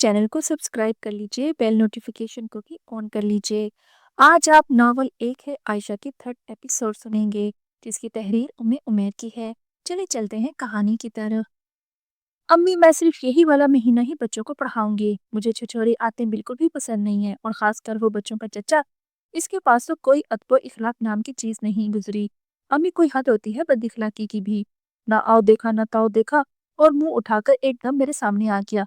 Channel को subscribe कर लीजिए, बेल नोटिफिकेशन को भी ऑन कर लीजिए। आज आप नॉवल एक है आयशा की थर्ड एपिसोड सुनेंगे, जिसकी तहरीर उम्मे उमैर की है। चलिए चलते हैं कहानी की तरफ। अम्मी, मैं सिर्फ यही वाला महीना ही बच्चों को पढ़ाऊंगी। मुझे छिछोरे आते बिल्कुल भी पसंद नहीं है, और खासकर वो बच्चों का चचा। इसके पास तो कोई अदब इखलाक नाम की चीज नहीं गुजरी। अम्मी, कोई हद होती है बद इखलाकी की भी। ना आओ देखा ना ताओ देखा, और मुंह उठाकर एकदम मेरे सामने आ गया।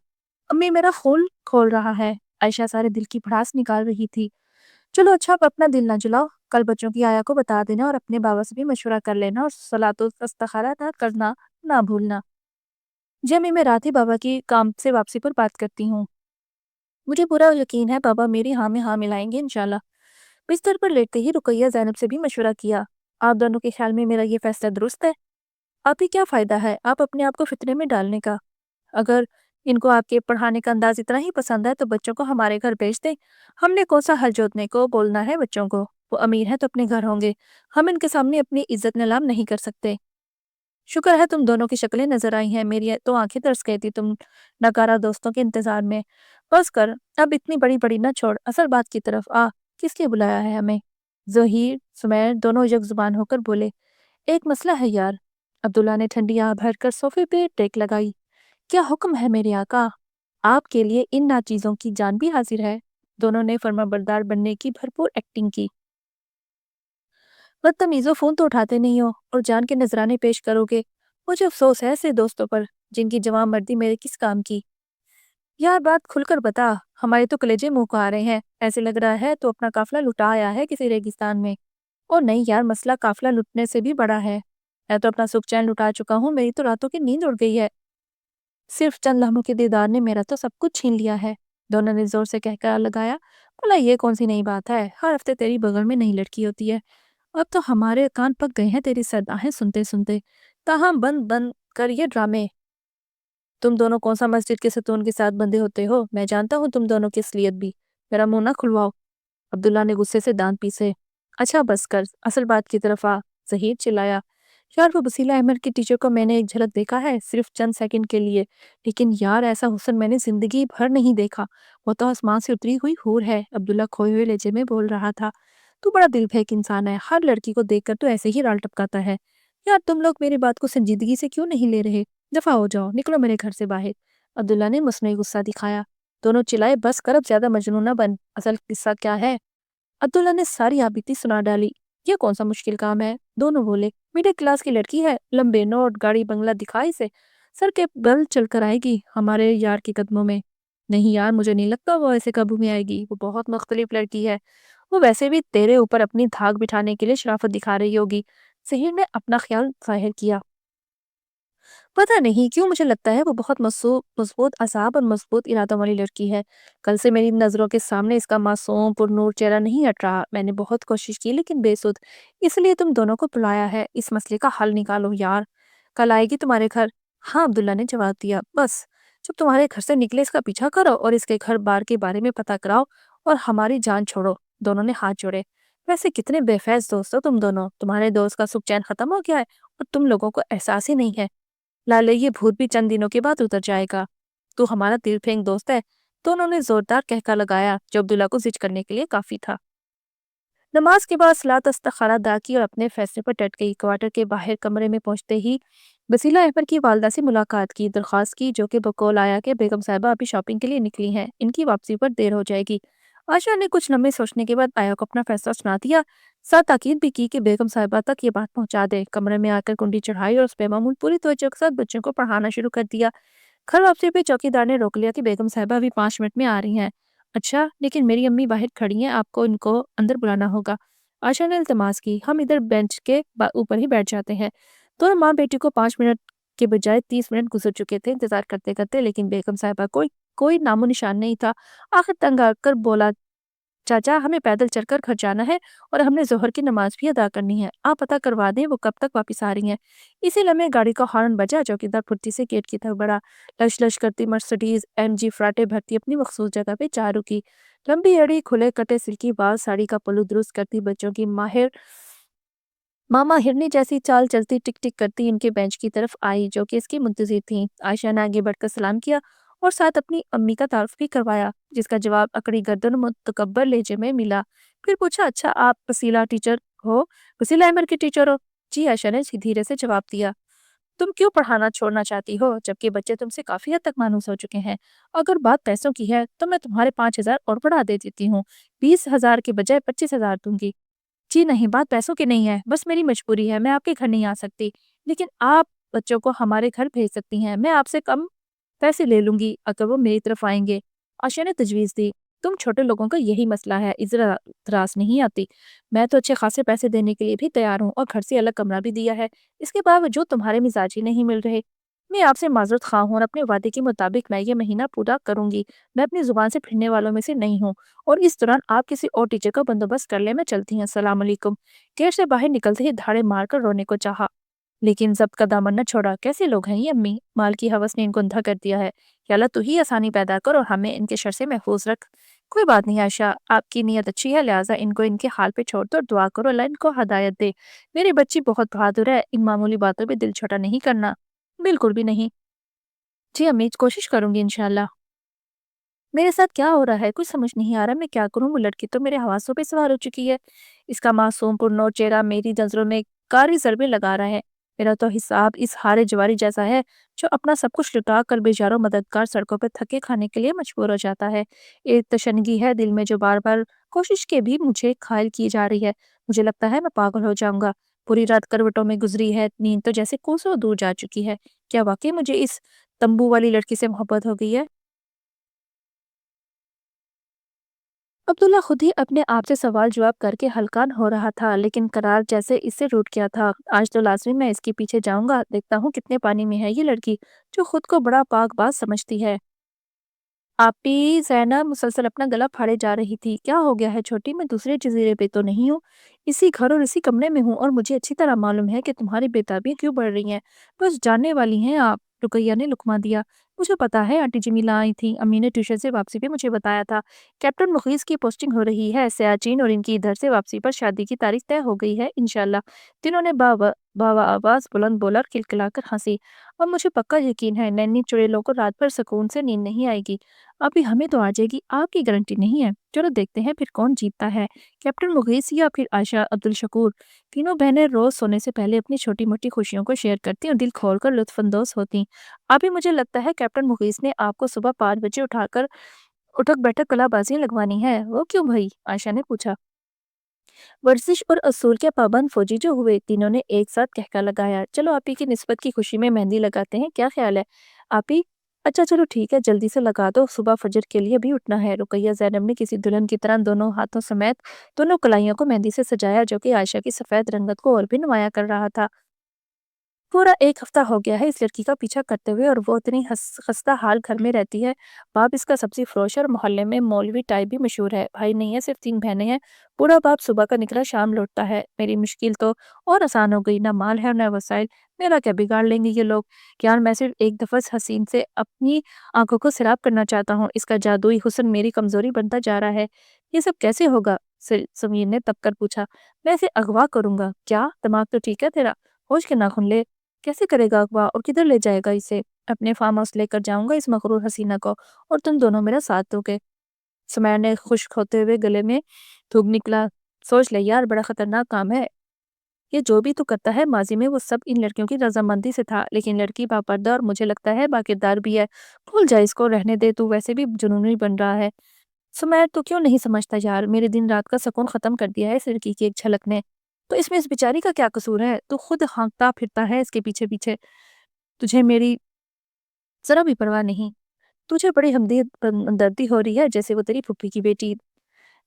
अम्मी, मेरा खून खोल रहा है। आयशा सारे दिल की भड़ास निकाल रही थी। चलो अच्छा, अब अपना दिल ना जलाओ। कल बच्चों की आया को बता देना, और अपने बाबा से भी मशवरा कर लेना, और सलातो इस्तखारा ना करना ना भूलना। जी अम्मी, मैं रात ही बाबा की काम से वापसी पर बात करती हूँ। मुझे पूरा यकीन है बाबा मेरी हाँ में हाँ मिलाएंगे इंशाल्लाह। बिस्तर पर लेटते ही रुकैया ज़ैनब से भी मशवरा किया। आप दोनों के ख्याल में मेरा ये फैसला दुरुस्त है? आप ही क्या फ़ायदा है आप अपने आप को फितने में डालने का? अगर इनको आपके पढ़ाने का अंदाज इतना ही पसंद है तो बच्चों को हमारे घर भेज दें। हमने कौन सा हल जोतने को बोलना है बच्चों को। वो अमीर है तो अपने घर होंगे। हम इनके सामने अपनी इज्जत नीलाम नहीं कर सकते। शुक्र है तुम दोनों की शक्लें नजर आई हैं। मेरी तो आंखें तरस गई थी तुम नकारा दोस्तों के इंतजार में। बस कर, अब इतनी बड़ी बड़ी ना छोड़, असल बात की तरफ आ। किसके बुलाया है हमें? जहीर सुमैर दोनों यकजुबान होकर बोले। एक मसला है यार। अब्दुल्ला ने ठंडी आह भरकर सोफे पे टेक लगाई। क्या हुक्म है मेरे आका? आपके लिए इन नाचीजों की जान भी हाजिर है। दोनों ने फर्माबरदार बनने की भरपूर एक्टिंग की। बदतमीजों, फोन तो उठाते नहीं हो और जान के नजराने पेश करोगे। मुझे अफसोस है ऐसे दोस्तों पर, जिनकी जवान मर्दी मेरे किस काम की। यार बात खुलकर बता, हमारे तो कलेजे मुंह को आ रहे हैं। ऐसे लग रहा है तो अपना काफिला लुटा आया है किसी रेगिस्तान में। और नहीं यार, मसला काफिला लुटने से भी बड़ा है। मैं तो अपना सुख चैन लुटा चुका हूँ, मेरी तो रातों की नींद उड़ गई है। सिर्फ चंद लम्हों के दीदार ने मेरा तो सब कुछ छीन लिया है। दोनों ने जोर से कहकर लगाया। बोला, ये कौन सी नई बात है? हर हफ्ते तेरी बगल में नई लड़की होती है। अब तो हमारे कान पक गए हैं तेरी सदाएं सुनते सुनते। ताहम बंद बंद कर ये ड्रामे। तुम दोनों कौन सा मस्जिद के सतून के साथ बंधे होते हो? मैं जानता हूँ तुम दोनों की असलियत भी। मेरा मुंह ना खुलवाओ। अब्दुल्ला ने गुस्से से दांत पीसे। अच्छा बस कर, असल बात की तरफ आ। जहीर चिल्लाया। यार वो बसीला अहमद की टीचर को मैंने एक झलक देखा है, सिर्फ चंद सेकंड के लिए। लेकिन यार ऐसा हुस्न मैंने जिंदगी भर नहीं देखा। वो तो आसमान से उतरी हुई हूर है। अब्दुल्ला खोए हुए लहजे में बोल रहा था। तू बड़ा दिल फेंक इंसान है, हर लड़की को देखकर तो ऐसे ही राल टपकाता है। यार तुम लोग मेरी बात को संजीदगी से क्यों नहीं ले रहे? दफा हो जाओ, निकलो मेरे घर से बाहर। अब्दुल्ला ने मुस्नई गुस्सा दिखाया। दोनों चिल्लाए, बस कर, अब ज्यादा मजनू ना बन। असल किस्सा क्या है? अब्दुल्ला ने सारी आपबीती सुना डाली। ये कौन सा मुश्किल काम है? दोनों बोले। मिडिल क्लास की लड़की है, लंबे नोट, गाड़ी बंगला दिखाई से सर के बल चलकर आएगी हमारे यार के कदमों में। नहीं यार, मुझे नहीं लगता वो ऐसे काबू में आएगी। वो बहुत मुख्तलिफ लड़की है। वो वैसे भी तेरे ऊपर अपनी धाक बिठाने के लिए शराफत दिखा रही होगी। जहीर ने अपना ख्याल जाहिर किया। पता नहीं क्यों मुझे लगता है वो बहुत मजबूत असाब और मजबूत इरादों वाली लड़की है। कल से मेरी नज़रों के सामने इसका मासूम पुरनूर चेहरा नहीं हट रहा। मैंने बहुत कोशिश की लेकिन बेसुध। इसलिए तुम दोनों को बुलाया है। इस मसले का हल निकालो यार। कल आएगी तुम्हारे घर? हाँ, अब्दुल्ला ने जवाब दिया। बस जब तुम्हारे घर से निकले इसका पीछा करो और इसके घर बार के बारे में पता कराओ, और हमारी जान छोड़ो। दोनों ने हाथ जोड़े। वैसे कितने बेफैज दोस्त हो तुम दोनों। तुम्हारे दोस्त का सुख चैन खत्म हो गया है, और तुम लोगों को एहसास ही नहीं है। लाले, ये भूत भी चंद दिनों के बाद उतर जाएगा। तू हमारा दिल फेंक दोस्त है। दोनों ने जोरदार कहका लगाया, जो अब्दुल्ला को जिद करने के लिए काफी था। नमाज के बाद सलात इस्तखारा अदा की और अपने फैसले पर डट गई। क्वार्टर के बाहर कमरे में पहुंचते ही बसीला अहमद की वालदा से मुलाकात की, दरख्वास्त की, जो कि बकौल आया कि बेगम साहिबा अभी शॉपिंग के लिए निकली हैं, इनकी वापसी पर देर हो जाएगी। आशा ने कुछ लम्बे सोचने के बाद आया को अपना फैसला सुना दिया। साथ ताकीद भी की कि बेगम साहिबा तक ये बात पहुंचा दे। कमरे में आकर कुंडी चढ़ाई और उस पे मामूल पूरी तवज्जो के साथ बच्चों को पढ़ाना शुरू कर दिया। घर वापसी पे चौकीदार ने रोक लिया कि बेगम साहिबा अभी 5 मिनट में आ रही हैं। अच्छा, लेकिन मेरी अम्मी बाहर खड़ी हैं, आपको इनको अंदर बुलाना होगा। आशा ने इल्तमास की। हम इधर बेंच के ऊपर ही बैठ जाते हैं। दोनों माँ बेटी को 5 मिनट के बजाय 30 मिनट गुजर चुके थे इंतजार करते करते, लेकिन बेगम साहिबा कोई कोई नामो निशान नहीं था। आखिर तंग आकर बोला, चाचा हमें पैदल चलकर घर जाना है, और हमने जोहर की नमाज भी अदा करनी है। आप पता करवा दें वो कब तक वापस आ रही हैं। इसी लम्हे गाड़ी का हॉर्न बजा। चौकीदार फुर्ती से गेट की तरफ बढ़ा। लश लश करती मर्सिडीज एमजी फराटे भरती अपनी मखसूस जगह पे जा रुकी। लंबी अड़ी, खुले कटे सिल्की बाल, साड़ी का पल्लू दुरुस्त करती, बच्चों की माहिर मामा हिरनी जैसी चाल चलती टिक टिक करती इनके बेंच की तरफ आई, जो कि इसकी मुंतजिर थी। आयशा ने आगे बढ़कर सलाम किया اور ساتھ اپنی امی کا تعارف بھی کروایا، جس کا جواب اکڑی گردن اور متکبر لہجے میں ملا۔ پھر پوچھا، اچھا آپ وسیلہ ٹیچر ہو؟ وسیلہ احمد کی ٹیچر ہو؟ جی، عائشہ نے دھیرے سے جواب دیا۔ تم کیوں پڑھانا چھوڑنا چاہتی ہو جبکہ بچے تم سے کافی حد تک مانوس ہو چکے ہیں؟ اگر بات پیسوں کی ہے تو میں تمہارے 5,000 اور بڑھا دے دیتی ہوں، 20,000 کے بجائے 25,000 دوں گی۔ جی نہیں، بات پیسوں کی نہیں ہے، بس میری مجبوری ہے، میں آپ کے گھر نہیں آ سکتی، لیکن آپ بچوں کو ہمارے گھر بھیج سکتی ہیں، میں آپ سے کم پیسے لے لوں گی اگر وہ میری طرف آئیں گے۔ آشا نے تجویز دی، تم چھوٹے لوگوں کا یہی مسئلہ ہے، اعتراض نہیں آتی، میں تو اچھے خاصے پیسے دینے کے لیے بھی تیار ہوں اور گھر سے الگ کمرہ بھی دیا ہے، اس کے باوجود تمہارے مزاج ہی نہیں مل رہے۔ میں آپ سے معذرت خواہ ہوں اور اپنے وعدے کے مطابق میں یہ مہینہ پورا کروں گی، میں اپنی زبان سے پھرنے والوں میں سے نہیں ہوں، اور اس دوران آپ کسی اور ٹیچر کا بندوبست کر لیں، میں چلتی ہیں، السلام علیکم۔ گیٹ سے باہر نکلتے ہی دھاڑے مار کر رونے کو چاہا، لیکن ضبط کا دامن نہ چھوڑا۔ کیسے لوگ ہیں یہ امی؟ مال کی ہوس نے ان کو اندھا کر دیا ہے، یا اللہ تو ہی آسانی پیدا کر اور ہمیں ان کے شر سے محفوظ رکھ۔ کوئی بات نہیں عائشہ، آپ کی نیت اچھی ہے، لہٰذا ان کو ان کے حال پہ چھوڑ دو اور دعا کرو اللہ ان کو ہدایت دے۔ میری بچی بہت بہادر ہے، ان معمولی باتوں پہ دل چھوٹا نہیں کرنا۔ بالکل بھی نہیں۔ جی امی، کوشش کروں گی انشاءاللہ۔ میرے ساتھ کیا ہو رہا ہے کچھ سمجھ نہیں آ رہا، میں کیا کروں؟ وہ لڑکی تو میرے حواسوں پہ سوار ہو چکی ہے، اس کا معصوم پرنور چہرہ میری نظروں میں کاری ضربے لگا رہا ہے۔ میرا تو حساب اس ہارے جواری جیسا ہے جو اپنا سب کچھ لٹا کر بیچاروں مددگار سڑکوں پہ تھکے کھانے کے لیے مجبور ہو جاتا ہے۔ ایک تشنگی ہے دل میں جو بار بار کوشش کے بھی مجھے قائل کی جا رہی ہے، مجھے لگتا ہے میں پاگل ہو جاؤں گا۔ پوری رات کروٹوں میں گزری ہے، نیند تو جیسے کوسوں دور جا چکی ہے۔ کیا واقعی مجھے اس تمبو والی لڑکی سے محبت ہو گئی ہے؟ عبداللہ خود ہی اپنے آپ سے سوال جواب کر کے ہلکان ہو رہا تھا، لیکن قرار جیسے اس سے روٹ گیا تھا۔ آج تو لازمی میں اس کے پیچھے جاؤں گا، دیکھتا ہوں کتنے پانی میں ہے یہ لڑکی جو خود کو بڑا پاک باز سمجھتی ہے۔ آپی، زینب مسلسل اپنا گلا پھاڑے جا رہی تھی۔ کیا ہو گیا ہے چھوٹی؟ میں دوسرے جزیرے پہ تو نہیں ہوں، اسی گھر اور اسی کمرے میں ہوں، اور مجھے اچھی طرح معلوم ہے کہ تمہاری بےتابیاں کیوں بڑھ رہی ہیں۔ بس جاننے والی ہیں آپ، رقیہ نے لقمہ دیا۔ مجھے پتا ہے، آنٹی جمیلہ آئی تھی، امی نے ٹیوشن سے واپسی پہ مجھے بتایا تھا، کیپٹن مخیز کی پوسٹنگ ہو رہی ہے سیاچین، اور ان کی ادھر سے واپسی پر شادی کی تاریخ طے ہو گئی ہے انشاءاللہ۔ تینوں نے باوا آواز بلند بولا اور کلکلا کر ہنسی۔ اور مجھے پکا یقین ہے نینی چڑیلوں کو رات بھر سکون سے نیند نہیں آئے گی۔ ابھی ہمیں تو آ جائے گی، آپ کی گارنٹی نہیں ہے۔ چلو دیکھتے ہیں پھر کون جیتتا ہے، کیپٹن مغیث یا پھر عائشہ عبدالشکور۔ تینوں بہنیں روز سونے سے پہلے اپنی چھوٹی موٹی خوشیوں کو شیئر کرتی اور دل کھول کر لطف اندوز ہوتی۔ ابھی مجھے لگتا ہے کیپٹن مغیث نے آپ کو صبح 5 بجے اٹھا کر اٹھک بیٹھک کلا بازیاں لگوانی ہے۔ وہ کیوں بھائی؟ عائشہ نے پوچھا۔ ورزش اور اصول کے پابند فوجی جو ہوئے، تینوں نے ایک ساتھ کہکا لگایا۔ چلو آپی کی نسبت کی خوشی میں مہندی لگاتے ہیں، کیا خیال ہے آپی؟ اچھا چلو ٹھیک ہے، جلدی سے لگا دو، صبح فجر کے لیے بھی اٹھنا ہے۔ رقیہ زینب نے کسی دلہن کی طرح دونوں ہاتھوں سمیت دونوں کلائیوں کو مہندی سے سجایا، جو کہ عائشہ کی سفید رنگت کو اور بھی نمایاں کر رہا تھا۔ پورا 1 ہفتہ ہو گیا ہے اس لڑکی کا پیچھا کرتے ہوئے، اور وہ اتنی خستہ حال گھر میں رہتی ہے۔ باپ اس کا سبزی فروش ہے اور محلے میں مولوی ٹائپ بھی مشہور ہے۔ بھائی نہیں ہے، صرف 3 بہنیں ہیں۔ پورا باپ صبح کا نکلا شام لوٹتا ہے۔ میری مشکل تو اور آسان ہو گئی، نہ مال ہے اور نہ وسائل، میرا کیا بگاڑ لیں گے یہ لوگ؟ یار میں صرف ایک دفعہ حسین سے اپنی آنکھوں کو سراب کرنا چاہتا ہوں، اس کا جادوئی حسن میری کمزوری بنتا جا رہا ہے۔ یہ سب کیسے ہوگا؟ سمیر نے تب کر پوچھا۔ میں اسے اغوا کروں گا۔ کیا دماغ تو ٹھیک ہے تیرا؟ ہوش کے ناخن لے۔ کیسے کرے گا اغوا، اور کدھر لے جائے گا اسے؟ اپنے فارم ہاؤس لے کر جاؤں گا اس مغرور حسینہ کو، اور تم دونوں میرا ساتھ دو گے۔ سمیر نے خشک ہوتے ہوئے گلے میں تھوک نکلا۔ سوچ لے یار، بڑا خطرناک کام ہے یہ جو بھی تو کرتا ہے۔ ماضی میں وہ سب ان لڑکیوں کی رضامندی سے تھا، لیکن لڑکی باپردہ اور مجھے لگتا ہے باکردار بھی ہے۔ بھول جائے اس کو، رہنے دے، تو ویسے بھی جنونی بن رہا ہے۔ سمیر تو کیوں نہیں سمجھتا یار، میرے دن رات کا سکون ختم کر دیا ہے اس لڑکی کی ایک جھلک نے۔ تو اس میں اس بیچاری کا کیا قصور ہے؟ تو خود ہانکتا پھرتا ہے اس کے پیچھے پیچھے، تجھے میری ذرا بھی پرواہ نہیں؟ تجھے بڑی ہمدردی ہو رہی ہے، جیسے وہ تیری پھپھی کی بیٹی۔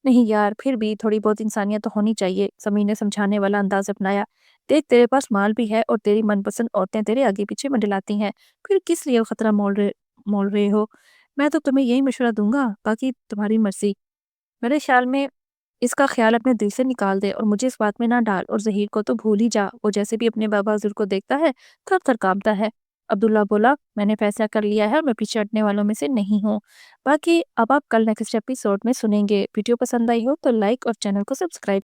نہیں یار، پھر بھی تھوڑی بہت انسانیت تو ہونی چاہیے، سمیر نے سمجھانے والا انداز اپنایا۔ دیکھ تیرے پاس مال بھی ہے اور تیری من پسند عورتیں تیرے آگے پیچھے منڈلاتی ہیں، پھر کس لیے خطرہ مول رہے ہو؟ میں تو تمہیں یہی مشورہ دوں گا، باقی تمہاری مرضی۔ میرے خیال میں اس کا خیال اپنے دل سے نکال دے اور مجھے اس بات میں نہ ڈال، اور ظہیر کو تو بھول ہی جا، وہ جیسے بھی اپنے بابا حضور کو دیکھتا ہے تھر تھر کانپتا ہے۔ عبداللہ بولا، میں نے فیصلہ کر لیا ہے اور میں پیچھے ہٹنے والوں میں سے نہیں ہوں۔ باقی اب آپ کل نیکسٹ ایپیسوڈ میں سنیں گے۔ ویڈیو پسند آئی ہو تو لائک اور چینل کو سبسکرائب